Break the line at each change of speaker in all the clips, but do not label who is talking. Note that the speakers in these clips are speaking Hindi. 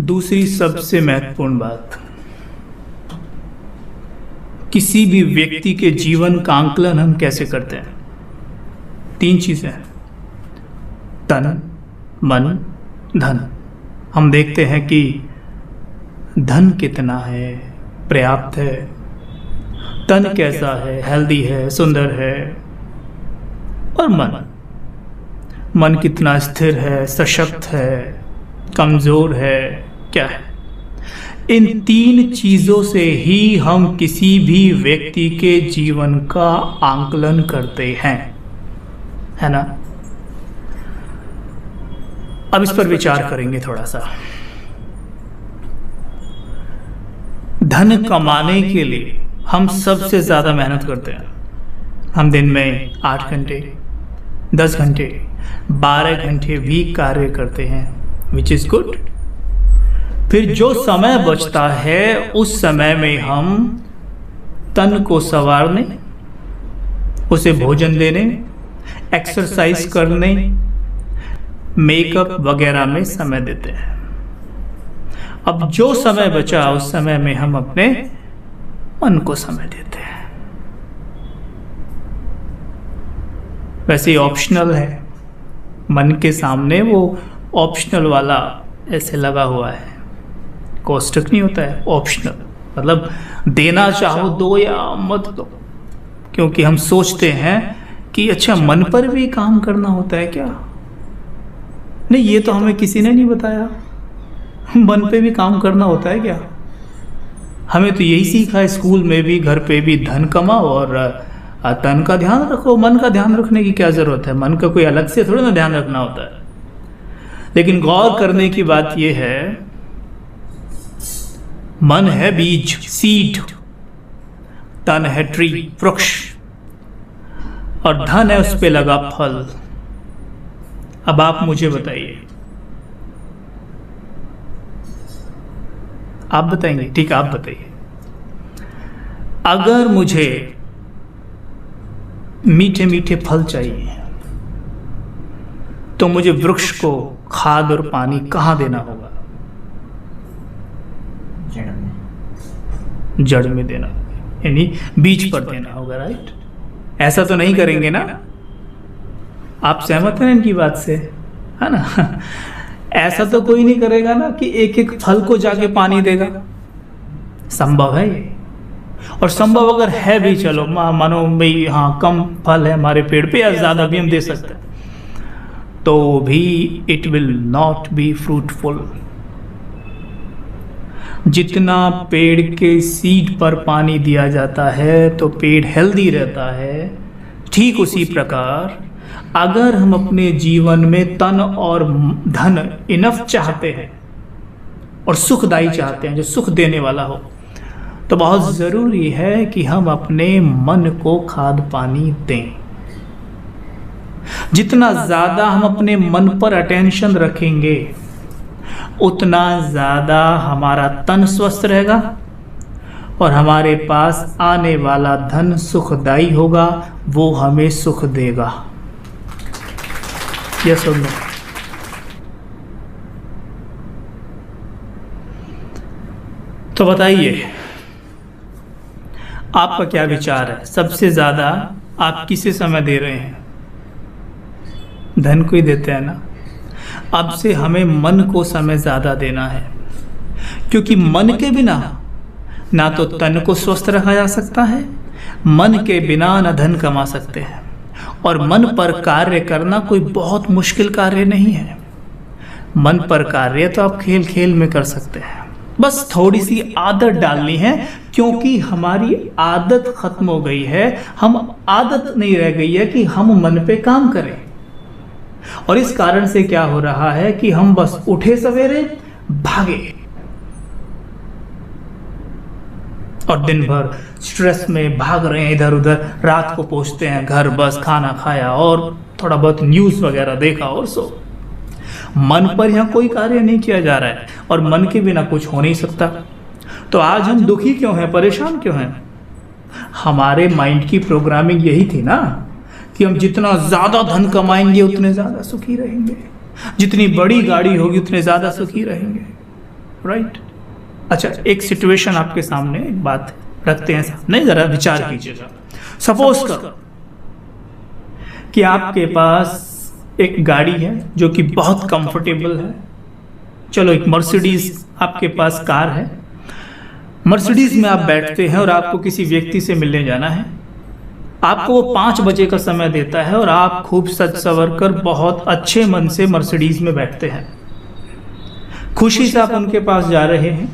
दूसरी सबसे महत्वपूर्ण बात, किसी भी व्यक्ति के जीवन का आंकलन हम कैसे करते हैं? 3 चीजें हैं, तन, मन, धन। हम देखते हैं कि धन कितना है, पर्याप्त है, तन कैसा है, हेल्दी है, सुंदर है, और मन कितना स्थिर है, सशक्त है, कमजोर है, क्या है। इन 3 चीजों से ही हम किसी भी व्यक्ति के जीवन का आंकलन करते हैं, है ना। अब इस पर विचार करेंगे थोड़ा सा। धन कमाने के लिए हम सबसे ज्यादा मेहनत करते हैं। हम दिन में 8 घंटे, 10 घंटे, 12 घंटे भी कार्य करते हैं, विच इज गुड। फिर जो समय बचता है उस समय में हम तन को संवारने, उसे भोजन देने, एक्सरसाइज करने, मेकअप वगैरह में समय देते हैं। अब जो समय बचा उस समय में हम अपने मन को समय देते हैं। वैसे ऑप्शनल है, मन के सामने वो ऑप्शनल वाला ऐसे लगा हुआ है, कोष्टक नहीं होता है, ऑप्शनल मतलब देना चाहो दो या मत दो। क्योंकि हम सोचते हैं कि अच्छा मन पर भी काम करना होता है क्या? नहीं, ये तो हमें किसी ने नहीं बताया, मन पे भी काम करना होता है क्या? हमें तो यही सीखा है स्कूल में भी, घर पे भी, धन कमाओ और तन का ध्यान रखो। मन का ध्यान रखने की क्या जरूरत है? मन का कोई अलग से थोड़ा ना ध्यान रखना होता है। लेकिन गौर करने की बात यह है, मन है बीज, सीड, तन है ट्री, वृक्ष, और धन है उस पे लगा फल। अब आप मुझे बताइए, आप बताएंगे? ठीक, आप बताइए। अगर मुझे मीठे मीठे फल चाहिए तो मुझे वृक्ष को खाद और पानी कहाँ देना होगा? जड़ में देना, यानी बीज पर देना होगा, राइट? ऐसा तो नहीं करेंगे ना? आप सहमत हैं इनकी बात से, है ना? ऐसा तो कोई नहीं करेगा ना कि एक एक फल को जाके पानी देगा। संभव है ये? और संभव अगर है भी, चलो मानो भाई हाँ कम फल है हमारे पेड़ पे या ज्यादा भी हम दे सकते हैं, तो भी it will not be fruitful. जितना पेड़ के सीड पर पानी दिया जाता है तो पेड़ हेल्दी रहता है, ठीक उसी प्रकार अगर हम अपने जीवन में तन और धन इनफ चाहते हैं और सुखदायी चाहते हैं, जो सुख देने वाला हो, तो बहुत जरूरी है कि हम अपने मन को खाद पानी दें। जितना ज्यादा हम अपने मन पर अटेंशन रखेंगे उतना ज्यादा हमारा तन स्वस्थ रहेगा और हमारे पास आने वाला धन सुखदायी होगा, वो हमें सुख देगा। यस और नो? तो बताइए आपका क्या विचार है? सबसे ज्यादा आप किसे समय दे रहे हैं? धन को ही देते हैं ना? अब से हमें मन को समय ज्यादा देना है, क्योंकि मन के बिना ना तो तन को स्वस्थ रखा जा सकता है, मन के बिना न धन कमा सकते हैं। और मन पर कार्य करना कोई बहुत मुश्किल कार्य नहीं है। मन पर कार्य तो आप खेल खेल में कर सकते हैं, बस थोड़ी सी आदत डालनी है, क्योंकि हमारी आदत खत्म हो गई है। हम आदत नहीं रह गई है कि हम मन पे काम करें। और इस कारण से क्या हो रहा है कि हम बस उठे सवेरे, भागे और दिन भर स्ट्रेस में भाग रहे हैं इधर उधर। रात को पहुंचते हैं घर, बस खाना खाया और थोड़ा बहुत न्यूज वगैरह देखा और सो। मन पर यहाँ कोई कार्य नहीं किया जा रहा है और मन के बिना कुछ हो नहीं सकता। तो आज हम दुखी क्यों हैं, परेशान क्यों हैं? हमारे माइंड की प्रोग्रामिंग यही थी ना कि हम जितना ज्यादा धन कमाएंगे उतने ज्यादा सुखी रहेंगे, जितनी बड़ी गाड़ी होगी उतने ज्यादा सुखी रहेंगे। राइट। अच्छा, एक सिचुएशन आपके सामने, एक बात रखते हैं सामने, जरा विचार कीजिएगा। सपोज करो कि आपके पास एक गाड़ी है जो कि बहुत कंफर्टेबल है। चलो, एक मर्सिडीज आपके पास कार है। मर्सिडीज में आप बैठते हैं और आपको किसी व्यक्ति से मिलने जाना है। आपको वो 5 बजे का समय देता है और आप खूब सज संवर कर बहुत अच्छे मन से मर्सिडीज में बैठते हैं। खुशी से आप उनके पास जा रहे हैं।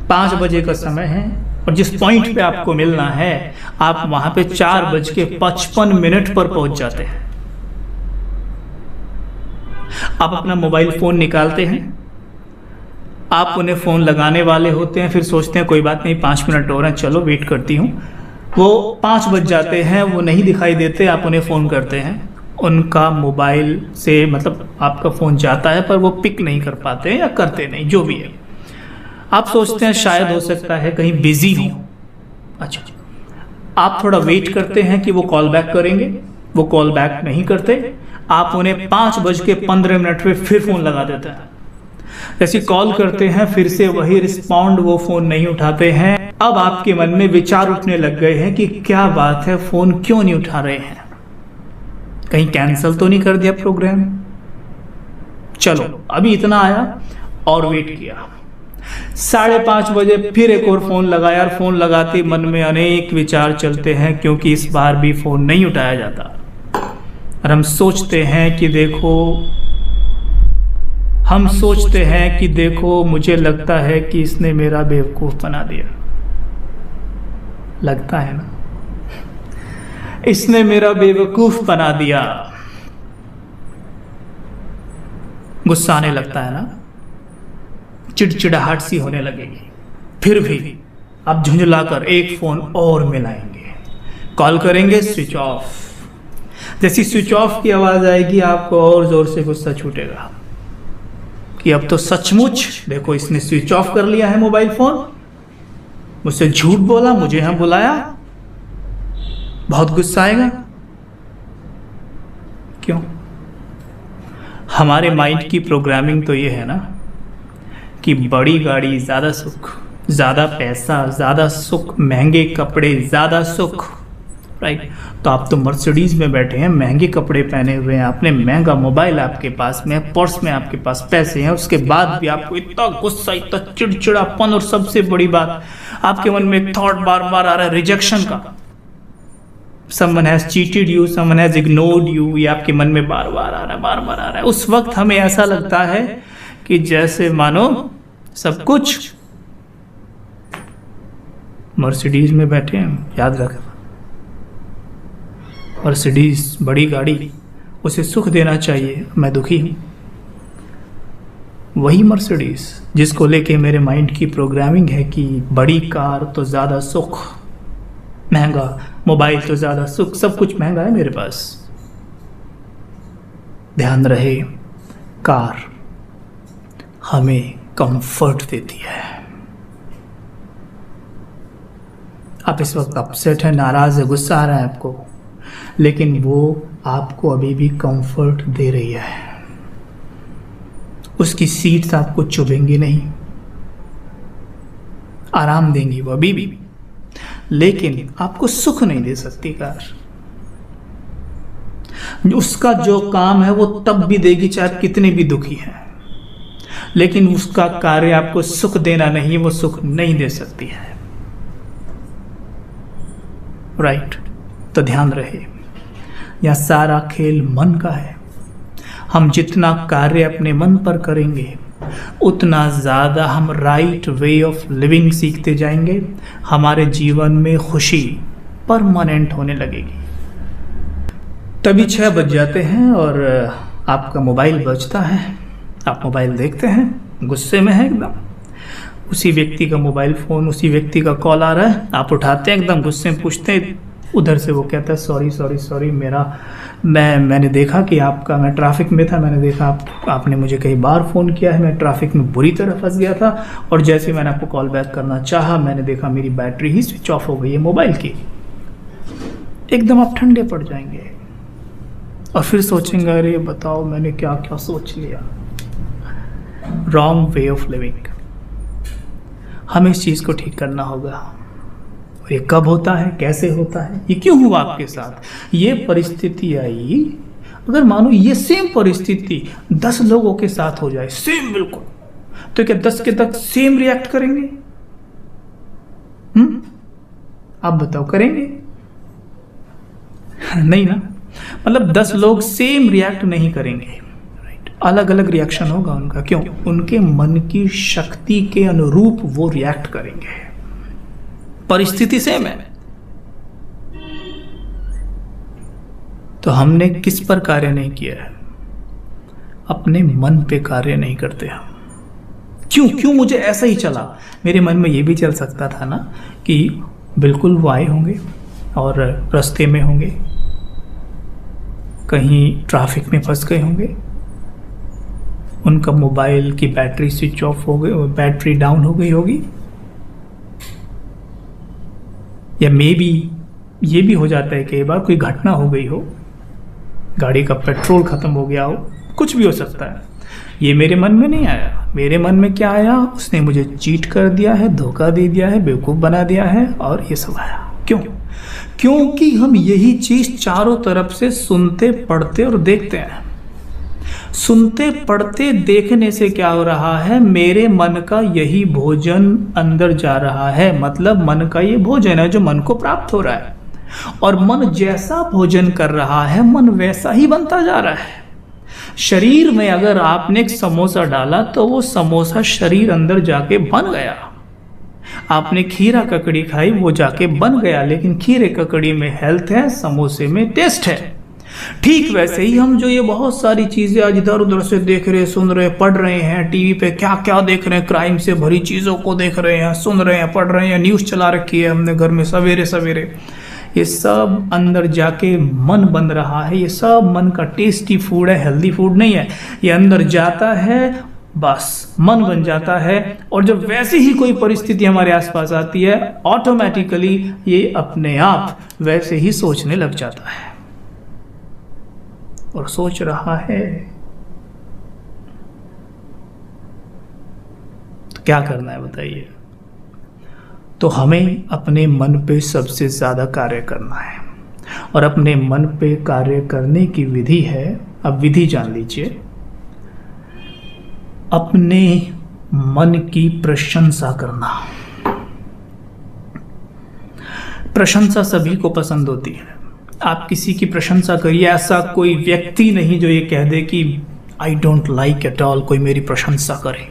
5 बजे का समय है और जिस पॉइंट पे आपको मिलना है, आप वहां पे 4:55 पर पहुंच जाते हैं। आप अपना मोबाइल फोन निकालते हैं, आप उन्हें फोन लगाने वाले होते हैं, फिर सोचते हैं कोई बात नहीं, 5 मिनट और हैं, चलो वेट करती हूँ। वो 5 बज जाते हैं, वो नहीं दिखाई देते। आप उन्हें फ़ोन करते हैं, उनका मोबाइल से मतलब आपका फ़ोन जाता है पर वो पिक नहीं कर पाते या करते नहीं, जो भी है। आप सोचते हैं शायद हो सकता है कहीं बिजी हो। अच्छा, आप थोड़ा वेट करते हैं कि वो कॉल बैक करेंगे। वो कॉल बैक नहीं करते। आप उन्हें 5:15 पे फिर फ़ोन लगा देते हैं। जैसे कॉल करते हैं, फिर से वही रिस्पॉन्ड, वो फ़ोन नहीं उठाते हैं। अब आपके मन में विचार उठने लग गए हैं कि क्या बात है, फ़ोन क्यों नहीं उठा रहे हैं, कहीं कैंसिल तो नहीं कर दिया प्रोग्राम। चलो, अभी इतना आया और वेट किया। 5:30 बजे फिर एक और फ़ोन लगाया और फ़ोन लगाते मन में अनेक विचार चलते हैं, क्योंकि इस बार भी फ़ोन नहीं उठाया जाता। और हम सोचते हैं कि देखो मुझे लगता है कि इसने मेरा बेवकूफ़ बना दिया। लगता है ना, इसने मेरा बेवकूफ़ बना दिया। गुस्सा आने लगता है ना, चिड़चिड़ाहट सी होने लगेगी। फिर भी आप झुंझलाकर एक फ़ोन और मिलाएंगे, कॉल करेंगे, स्विच ऑफ। जैसी स्विच ऑफ की आवाज़ आएगी, आपको और ज़ोर से गुस्सा छूटेगा कि अब तो सचमुच देखो, इसने स्विच ऑफ कर लिया है मोबाइल फ़ोन, मुझसे झूठ बोला, मुझे यहाँ बुलाया। बहुत गुस्सा आएगा। क्यों? हमारे माइंड की प्रोग्रामिंग तो ये है ना कि बड़ी गाड़ी ज़्यादा सुख, ज़्यादा पैसा ज़्यादा सुख, महंगे कपड़े ज़्यादा सुख, राइट। तो आप तो मर्सिडीज़ में बैठे हैं, महंगे कपड़े पहने हुए हैं, आपने महंगा मोबाइल आपके पास में, पर्स में आपके पास पैसे हैं, उसके बाद भी आपको इतना गुस्सा, इतना चिड़चिड़ापन, और सबसे बड़ी बात, आपके मन में एक थॉट बार बार आ रहा है रिजेक्शन का। Someone has cheated you, someone has ignored you, ये आपके मन में बार बार आ रहा है। उस वक्त हमें ऐसा लगता है कि जैसे मानो सब कुछ मर्सिडीज में बैठे हैं। याद रखें, मर्सिडीज बड़ी गाड़ी, उसे सुख देना चाहिए, मैं दुखी हूं। वही मर्सिडीज जिसको लेके मेरे माइंड की प्रोग्रामिंग है कि बड़ी कार तो ज़्यादा सुख, महंगा मोबाइल तो ज़्यादा सुख, सब कुछ महंगा है मेरे पास। ध्यान रहे, कार हमें कंफर्ट देती है। आप इस वक्त अपसेट है, नाराज़ है, गुस्सा आ रहा है आपको, लेकिन वो आपको अभी भी कंफर्ट दे रही है। उसकी सीट्स आपको चुभेंगी नहीं, आराम देंगी वो अभी भी, लेकिन आपको सुख नहीं दे सकती कार। उसका जो काम है वो तब भी देगी चाहे आप कितने भी दुखी हैं, लेकिन उसका कार्य आपको सुख देना नहीं, वो सुख नहीं दे सकती है, राइट। तो ध्यान रहे, यह सारा खेल मन का है। हम जितना कार्य अपने मन पर करेंगे, उतना ज़्यादा हम राइट वे ऑफ लिविंग सीखते जाएंगे। हमारे जीवन में खुशी परमानेंट होने लगेगी। तभी 6 बज जाते हैं और आपका मोबाइल बजता है। आप मोबाइल देखते हैं, गुस्से में है एकदम, उसी व्यक्ति का मोबाइल फ़ोन, उसी व्यक्ति का कॉल आ रहा है, आप उठाते हैं एकदम गुस्से में, पूछते हैं, उधर से वो कहता है सॉरी मैंने देखा कि मैं ट्रैफिक में था, मैंने देखा आपने मुझे कई बार फ़ोन किया है, मैं ट्रैफिक में बुरी तरह फंस गया था, और जैसे मैंने आपको कॉल बैक करना चाहा, मैंने देखा मेरी बैटरी ही स्विच ऑफ हो गई है मोबाइल की। एकदम आप ठंडे पड़ जाएंगे और फिर सोचेंगे, अरे बताओ मैंने क्या क्या सोच लिया। Wrong way of living. हमें इस चीज़ को ठीक करना होगा। और ये कब होता है, कैसे होता है, ये क्यों हुआ आपके साथ, ये परिस्थिति आई। अगर मानो ये सेम परिस्थिति 10 लोगों के साथ हो जाए, सेम बिल्कुल, तो क्या 10 के 10 सेम रिएक्ट करेंगे? आप बताओ, करेंगे? नहीं ना। मतलब 10 लोग सेम रिएक्ट नहीं करेंगे, अलग अलग रिएक्शन होगा उनका। क्यों? उनके मन की शक्ति के अनुरूप वो रिएक्ट करेंगे। परिस्थिति सेम है, तो हमने किस पर कार्य नहीं किया है? अपने मन पे कार्य नहीं करते हम। क्यों मुझे ऐसा ही चला? मेरे मन में ये भी चल सकता था ना कि बिल्कुल वो आए होंगे और रास्ते में होंगे, कहीं ट्रैफिक में फंस गए होंगे, उनका मोबाइल की बैटरी स्विच ऑफ हो गई, बैटरी डाउन हो गई होगी, या मे बी ये भी हो जाता है कई बार कोई घटना हो गई हो, गाड़ी का पेट्रोल खत्म हो गया हो, कुछ भी हो सकता है। ये मेरे मन में नहीं आया। मेरे मन में क्या आया? उसने मुझे चीट कर दिया है, धोखा दे दिया है, बेवकूफ़ बना दिया है, और ये सब आया। क्यों? क्योंकि हम यही चीज़ चारों तरफ से सुनते, पढ़ते और देखते हैं। सुनते, पढ़ते, देखने से क्या हो रहा है? मेरे मन का यही भोजन अंदर जा रहा है। मतलब मन का ये भोजन है जो मन को प्राप्त हो रहा है, और मन जैसा भोजन कर रहा है, मन वैसा ही बनता जा रहा है। शरीर में अगर आपने एक समोसा डाला तो वो समोसा शरीर अंदर जाके बन गया। आपने खीरा ककड़ी खाई, वो जाके बन गया, लेकिन खीरे ककड़ी में हेल्थ है, समोसे में टेस्ट है। ठीक वैसे ही हम जो ये बहुत सारी चीजें आज इधर उधर से देख रहे, सुन रहे, पढ़ रहे हैं, टीवी पे क्या क्या देख रहे हैं, क्राइम से भरी चीजों को देख रहे हैं, सुन रहे हैं, पढ़ रहे हैं, न्यूज चला रखी है हमने घर में सवेरे सवेरे, ये सब अंदर जाके मन बन रहा है। ये सब मन का टेस्टी फूड है, हेल्दी फूड नहीं है। ये अंदर जाता है, बस मन बन जाता है, और जब वैसी ही कोई परिस्थिति हमारे आसपास आती है, ऑटोमेटिकली ये अपने आप वैसे ही सोचने लग जाता है, और सोच रहा है। तो क्या करना है बताइए? तो हमें अपने मन पे सबसे ज़्यादा कार्य करना है, और अपने मन पे कार्य करने की विधि है, अब विधि जान लीजिए। अपने मन की प्रशंसा करना। प्रशंसा सभी को पसंद होती है। आप किसी की प्रशंसा करिए, ऐसा कोई व्यक्ति नहीं जो ये कह दे कि I don't like at all कोई मेरी प्रशंसा करे।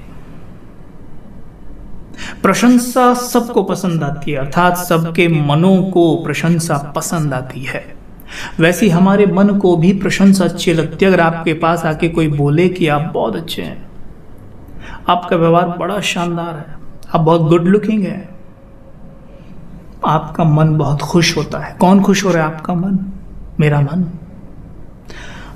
प्रशंसा सबको पसंद आती है, अर्थात सबके मनों को प्रशंसा पसंद आती है। वैसे हमारे मन को भी प्रशंसा अच्छी लगती है। अगर आपके पास आके कोई बोले कि आप बहुत अच्छे हैं, आपका व्यवहार बड़ा शानदार है, आप बहुत गुड लुकिंग है, आपका मन बहुत खुश होता है। कौन खुश हो रहा है? आपका मन, मेरा मन।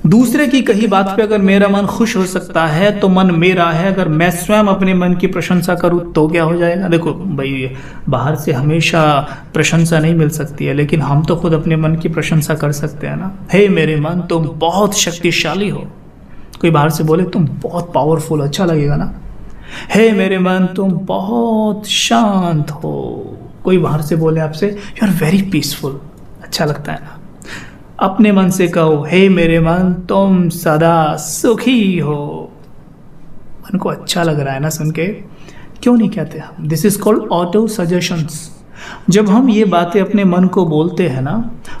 दूसरे की कही बात पे अगर मेरा मन खुश हो सकता है तो मन मेरा है। अगर मैं स्वयं अपने मन की प्रशंसा करूं तो क्या हो जाएगा? देखो भाई, बाहर से हमेशा प्रशंसा नहीं मिल सकती है, लेकिन हम तो खुद अपने मन की प्रशंसा कर सकते हैं ना। हे मेरे मन, तुम बहुत शक्तिशाली हो। कोई बाहर से बोले तुम बहुत पावरफुल, अच्छा लगेगा ना। हे मेरे मन, तुम बहुत शांत हो। कोई बाहर से बोले आपसे यू आर वेरी पीसफुल, अच्छा लगता है ना। अपने मन से कहो, हे मेरे मन, तुम सदा सुखी हो। मन को अच्छा लग रहा है ना सुन के, क्यों नहीं कहते हम? This is called auto suggestions. जब हम ये बातें अपने मन को बोलते हैं ना,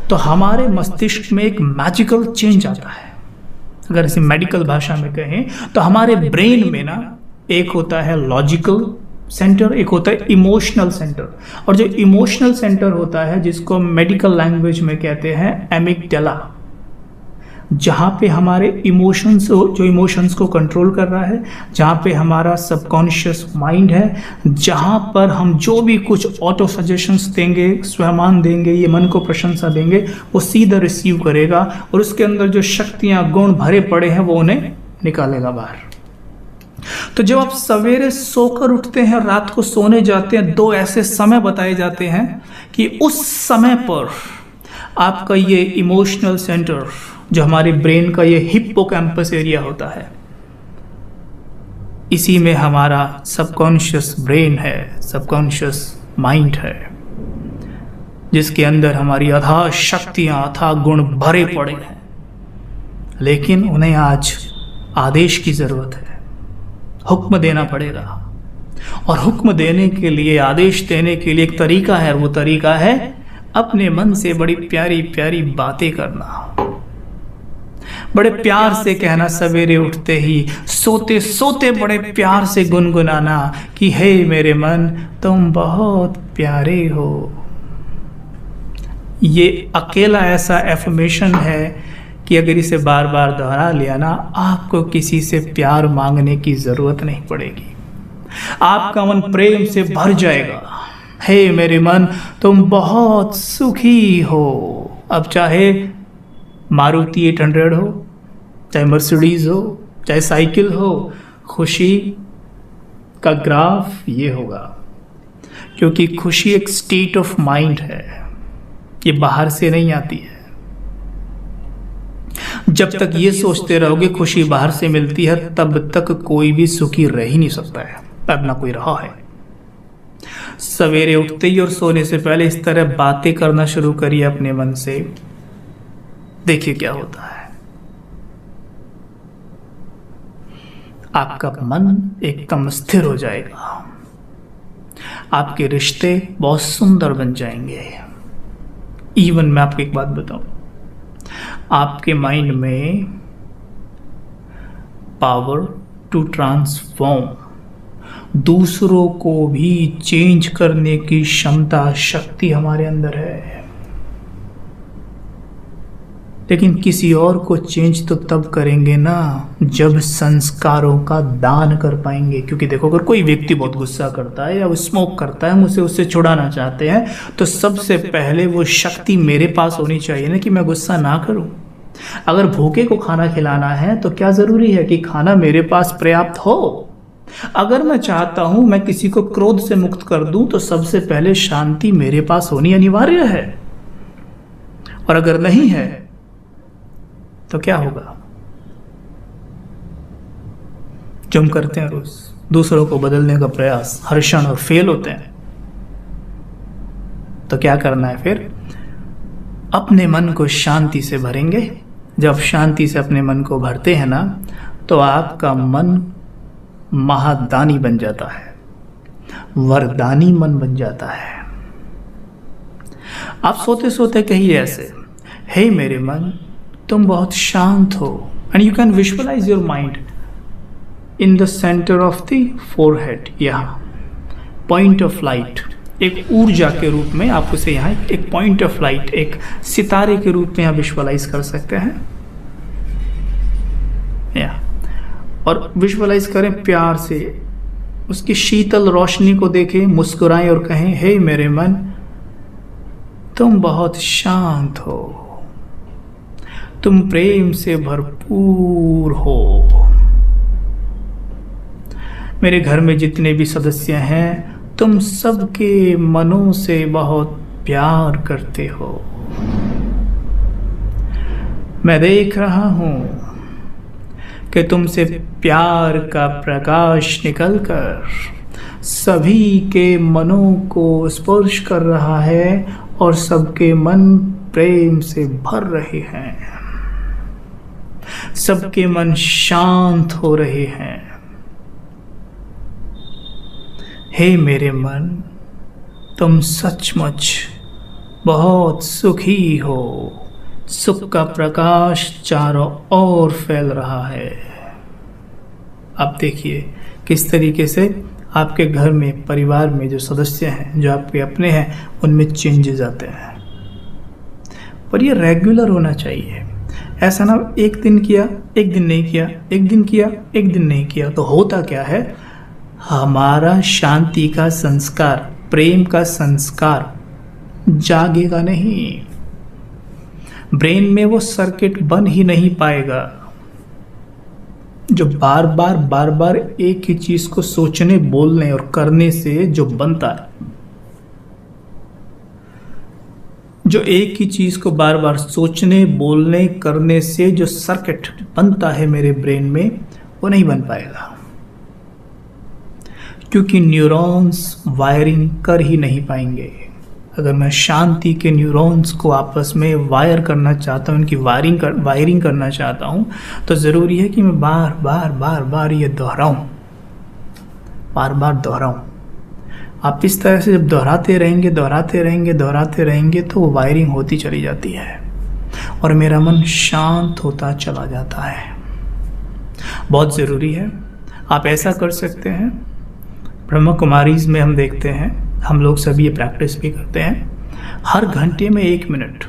तो हमारे मस्तिष्क में एक मैजिकल चेंज आता है। अगर इसे मेडिकल भाषा में कहें तो हमारे ब्रेन में ना एक होता है लॉजिकल सेंटर, एक होता है इमोशनल सेंटर। और जो इमोशनल सेंटर होता है, जिसको मेडिकल लैंग्वेज में कहते हैं एमिगडाला, जहाँ पे हमारे इमोशंस, जो इमोशंस को कंट्रोल कर रहा है, जहाँ पे हमारा सबकॉन्शियस माइंड है, जहाँ पर हम जो भी कुछ ऑटो सजेशंस देंगे, स्वयमान देंगे, ये मन को प्रशंसा देंगे, वो सीधा रिसीव करेगा, और उसके अंदर जो शक्तियाँ, गुण भरे पड़े हैं, वो उन्हें निकालेगा बाहर। तो जब आप सवेरे सोकर उठते हैं, रात को सोने जाते हैं, 2 ऐसे समय बताए जाते हैं कि उस समय पर आपका ये इमोशनल सेंटर, जो हमारे ब्रेन का ये हिप्पोकैम्पस एरिया होता है, इसी में हमारा सबकॉन्शियस ब्रेन है, सबकॉन्शियस माइंड है, जिसके अंदर हमारी अथाह शक्तियां, अथाह गुण भरे पड़े हैं। लेकिन उन्हें आज आदेश की जरूरत है, हुक्म देना पड़ेगा। और हुक्म देने के लिए, आदेश देने के लिए एक तरीका है, वो तरीका है अपने मन से बड़ी प्यारी प्यारी बातें करना, बड़े प्यार से कहना, सवेरे उठते ही, सोते सोते बड़े प्यार से गुनगुनाना कि हे मेरे मन, तुम बहुत प्यारे हो। ये अकेला ऐसा एफर्मेशन है कि अगर इसे बार बार दोहरा लिया ना, आपको किसी से प्यार मांगने की जरूरत नहीं पड़ेगी। आपका मन प्रेम से भर जाएगा। हे मेरे मन, तुम बहुत सुखी हो। अब चाहे मारुति 800 हो, चाहे मर्सिडीज हो, चाहे साइकिल हो, खुशी का ग्राफ ये होगा, क्योंकि खुशी एक स्टेट ऑफ माइंड है, ये बाहर से नहीं आती है। जब तक ये सोचते रहोगे खुशी बाहर से मिलती है, तब तक कोई भी सुखी रह ही नहीं सकता है, तब ना कोई रहा है। सवेरे उठते ही और सोने से पहले इस तरह बातें करना शुरू करिए अपने मन से, देखिए क्या होता है। आपका मन एकदम स्थिर हो जाएगा, आपके रिश्ते बहुत सुंदर बन जाएंगे। इवन मैं आपको एक बात बताऊं, आपके माइंड में पावर टू ट्रांसफॉर्म, दूसरों को भी चेंज करने की क्षमता, शक्ति हमारे अंदर है। लेकिन किसी और को चेंज तो तब करेंगे ना जब संस्कारों का दान कर पाएंगे। क्योंकि देखो, अगर कोई व्यक्ति बहुत गुस्सा करता है या वो स्मोक करता है, मुझे उससे छुड़ाना चाहते हैं, तो सबसे पहले वो शक्ति मेरे पास होनी चाहिए ना कि मैं गुस्सा ना करूं। अगर भूखे को खाना खिलाना है तो क्या जरूरी है कि खाना मेरे पास पर्याप्त हो। अगर मैं चाहता हूं मैं किसी को क्रोध से मुक्त कर दूं, तो सबसे पहले शांति मेरे पास होनी अनिवार्य है। और अगर नहीं है तो क्या होगा? जो हम करते हैं रोज, दूसरों को बदलने का प्रयास, हर क्षण और फेल होते हैं। तो क्या करना है फिर? अपने मन को शांति से भरेंगे। जब शांति से अपने मन को भरते हैं ना, तो आपका मन महादानी बन जाता है, वरदानी मन बन जाता है। आप सोते सोते कहिए ऐसे, हे मेरे मन, तुम बहुत शांत हो। And you can visualise your mind in the centre of the forehead, यहाँ पॉइंट ऑफ लाइट, एक ऊर्जा के रूप में आप उसे यहाँ एक पॉइंट ऑफ लाइट, एक सितारे के रूप में आप विजुअलाइज कर सकते हैं। या और विजुअलाइज करें प्यार से, उसकी शीतल रोशनी को देखें, मुस्कुराएं और कहें, हे मेरे मन, तुम बहुत शांत हो, तुम प्रेम से भरपूर हो। मेरे घर में जितने भी सदस्य हैं, तुम सबके मनों से बहुत प्यार करते हो। मैं देख रहा हूं कि तुमसे प्यार का प्रकाश निकलकर सभी के मनों को स्पर्श कर रहा है और सबके मन प्रेम से भर रहे हैं, सबके मन शांत हो रहे हैं। हे मेरे मन, तुम सचमुच बहुत सुखी हो। सुख का प्रकाश चारों ओर फैल रहा है। अब देखिए किस तरीके से आपके घर में, परिवार में जो सदस्य हैं, जो आपके अपने हैं, उनमें चेंजेस आते हैं। पर ये रेगुलर होना चाहिए। ऐसा ना एक दिन किया, एक दिन नहीं किया, एक दिन किया, एक दिन नहीं किया। तो होता क्या है, हमारा शांति का संस्कार, प्रेम का संस्कार जागेगा नहीं। ब्रेन में वो सर्किट बन ही नहीं पाएगा जो बार बार एक ही चीज को सोचने, बोलने और करने से जो बनता है। जो एक ही चीज को बार बार सोचने, बोलने, करने से जो सर्किट बनता है मेरे ब्रेन में, वो नहीं बन पाएगा। क्योंकि न्यूरॉन्स वायरिंग कर ही नहीं पाएंगे। अगर मैं शांति के न्यूरॉन्स को आपस में वायर करना चाहता हूँ, उनकी वायरिंग करना चाहता हूँ, तो ज़रूरी है कि मैं बार बार ये दोहराऊँ, बार बार दोहराऊँ। आप इस तरह से जब दोहराते रहेंगे तो वो वायरिंग होती चली जाती है और मेरा मन शांत होता चला जाता है। बहुत ज़रूरी है। आप ऐसा कर सकते हैं। ब्रह्मा कुमारीज में हम देखते हैं, हम लोग सभी ये प्रैक्टिस भी करते हैं, हर घंटे में 1 मिनट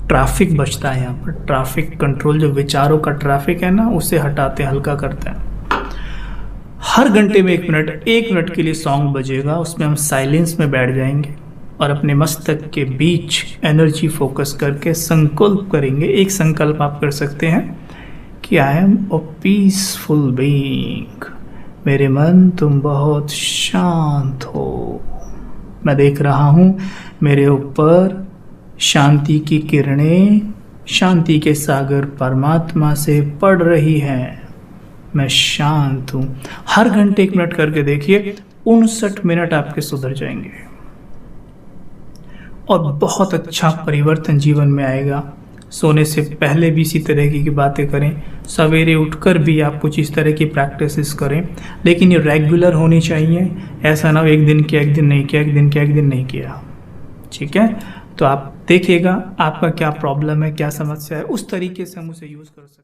ट्रैफिक बचता है। यहाँ पर ट्रैफिक कंट्रोल, जो विचारों का ट्रैफिक है ना, उसे हटाते हैं, हल्का करते हैं। हर घंटे में 1 मिनट के लिए सॉन्ग बजेगा, उसमें हम साइलेंस में बैठ जाएंगे और अपने मस्तक के बीच एनर्जी फोकस करके संकल्प करेंगे। एक संकल्प आप कर सकते हैं कि I am a peaceful being. मेरे मन तुम बहुत शांत हो। मैं देख रहा हूँ मेरे ऊपर शांति की किरणें, शांति के सागर परमात्मा से पड़ रही हैं। मैं शांत हूँ। हर घंटे 1 मिनट करके देखिए, 59 मिनट आपके सुधर जाएंगे और बहुत अच्छा परिवर्तन जीवन में आएगा। सोने से पहले भी इसी तरह की बातें करें, सवेरे उठकर भी आप कुछ इस तरह की प्रैक्टिसेस करें, लेकिन ये रेगुलर होनी चाहिए। ऐसा ना हो एक दिन किया, एक दिन नहीं किया, एक दिन किया, एक दिन नहीं किया। ठीक है, तो आप देखिएगा आपका क्या प्रॉब्लम है, क्या समस्या है, उस तरीके से हम उसे यूज़ कर सकते हैं।